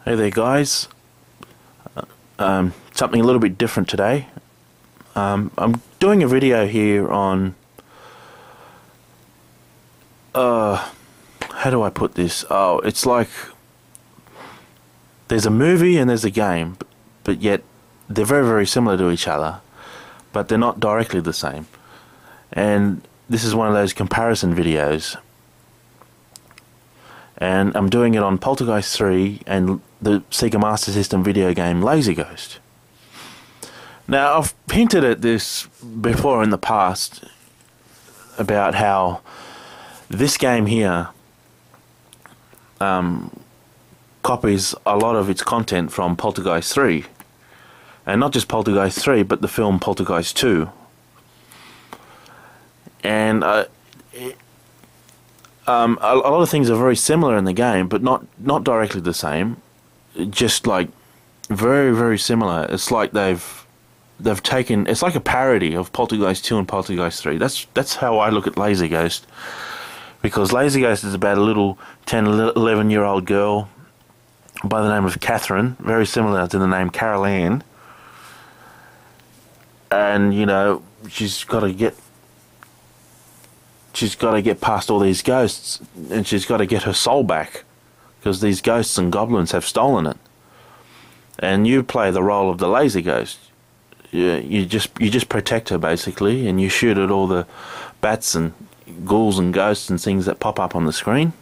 Hey there guys, something a little bit different today. I'm doing a video here on, how do I put this? Oh, it's like there's a movie and there's a game, but yet they're very, very similar to each other, but they're not directly the same. And this is one of those comparison videos. And I'm doing it on Poltergeist 3 and the SEGA Master System video game Lazy Ghost. Now, I've hinted at this before in the past about how this game here copies a lot of its content from Poltergeist 3. And not just Poltergeist 3, but the film Poltergeist 2. And a lot of things are very similar in the game, but not directly the same. Just like very, very similar. It's like they've taken. It's like a parody of Poltergeist 2 and Poltergeist 3. That's how I look at Lazy Ghost, because Lazy Ghost is about a little 10, 11-year-old girl by the name of Catherine, very similar to the name Carol Ann. And you know, she's got to get past all these ghosts, and she's got to get her soul back, because these ghosts and goblins have stolen it. And you play the role of the Lazy Ghost. You just protect her basically, and you shoot at all the bats and ghouls and ghosts and things that pop up on the screen.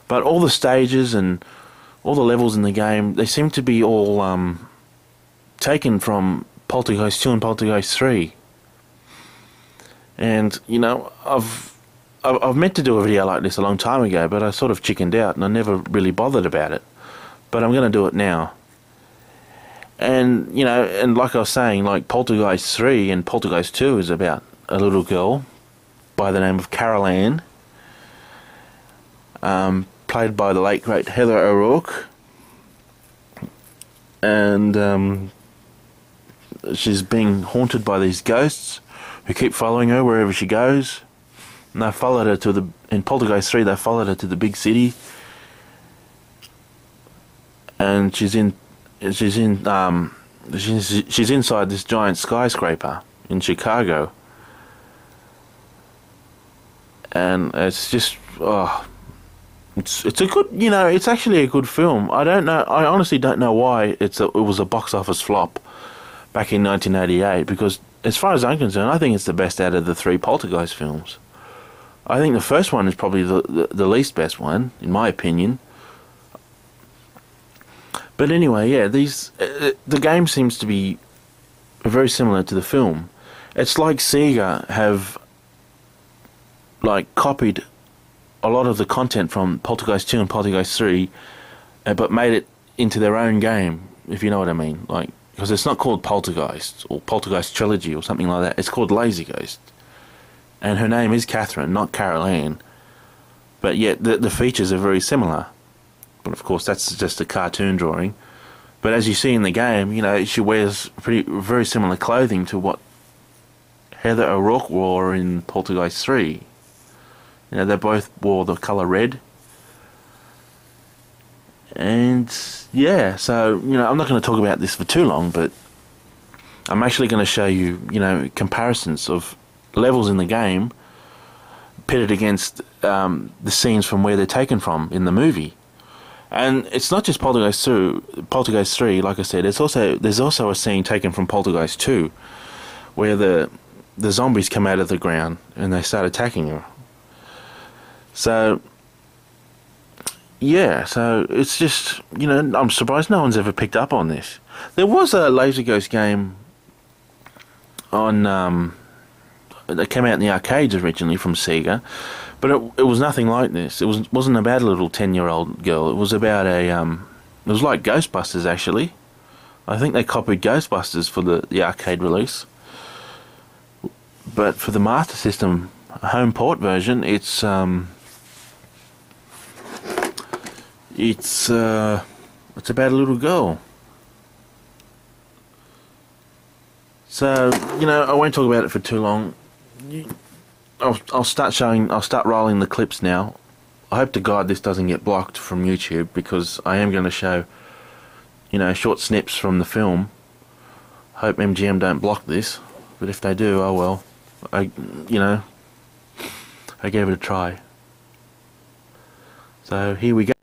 But all the stages and all the levels in the game, they seem to be all taken from Poltergeist 2 and Poltergeist 3. And you know, I've meant to do a video like this a long time ago, but I sort of chickened out and I never really bothered about it. But I'm going to do it now. And you know, and like I was saying, like Poltergeist 3 and Poltergeist 2 is about a little girl by the name of Carol Ann, played by the late great Heather O'Rourke, and she's being haunted by these ghosts who keep following her wherever she goes. And they followed her to in Poltergeist 3, they followed her to the big city. And she's inside this giant skyscraper in Chicago. And it's just, it's a good, you know, it's actually a good film. I honestly don't know why it was a box office flop back in 1988, because as far as I'm concerned, I think it's the best out of the 3 Poltergeist films. I think the first one is probably the least best one, in my opinion. But anyway, yeah, the game seems to be very similar to the film. It's like SEGA have like copied a lot of the content from Poltergeist 2 and Poltergeist 3, but made it into their own game, if you know what I mean. Like, because it's not called Poltergeist or Poltergeist Trilogy or something like that. It's called Lazy Ghost, and her name is Catherine, not Carol Ann. But yet the features are very similar. But of course, that's just a cartoon drawing. But as you see in the game, you know, she wears very similar clothing to what Heather O'Rourke wore in Poltergeist 3. You know, they both wore the colour red. And yeah, so, you know, I'm not going to talk about this for too long, but I'm actually going to show you, you know, comparisons of levels in the game pitted against the scenes from where they're taken from in the movie. And it's not just Poltergeist 3, like I said. There's also a scene taken from Poltergeist 2 where the zombies come out of the ground and they start attacking her. So yeah, so it's just, you know, I'm surprised no one's ever picked up on this. There was a Lazy Ghost game on that came out in the arcades originally from SEGA, but it was nothing like this. It wasn't about a little 10-year-old girl. It was about a it was like Ghostbusters actually. I think they copied Ghostbusters for the arcade release, but for the Master System home port version, it's about a little girl. So, you know, I won't talk about it for too long. I'll start rolling the clips now I hope to God this doesn't get blocked from YouTube, because I am going to show, you know, short snips from the film. Hope MGM don't block this, but if they do, oh well. I gave it a try. So here we go.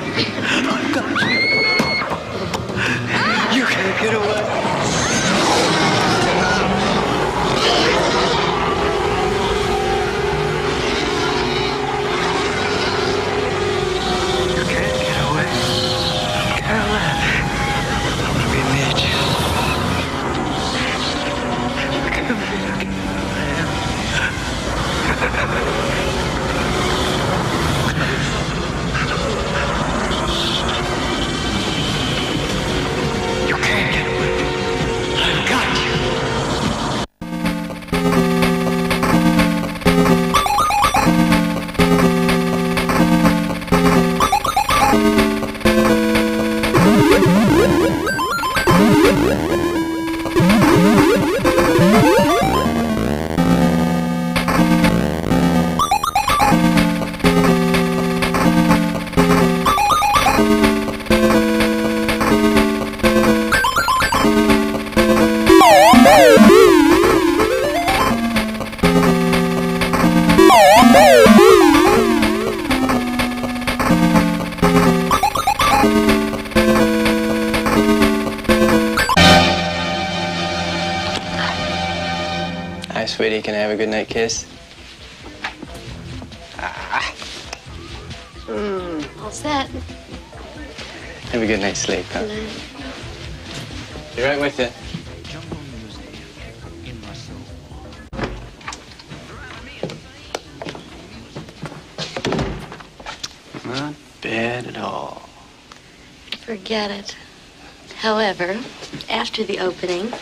I've got you. You can't get away. You can't get away. Caroline, we need you. Come here, Caroline. You can't get away. I've got you. Hi, sweetie. Can I have a good night kiss? All set. Have a good night's sleep, huh? Be right with you. Not bad at all. Forget it. However, after the opening,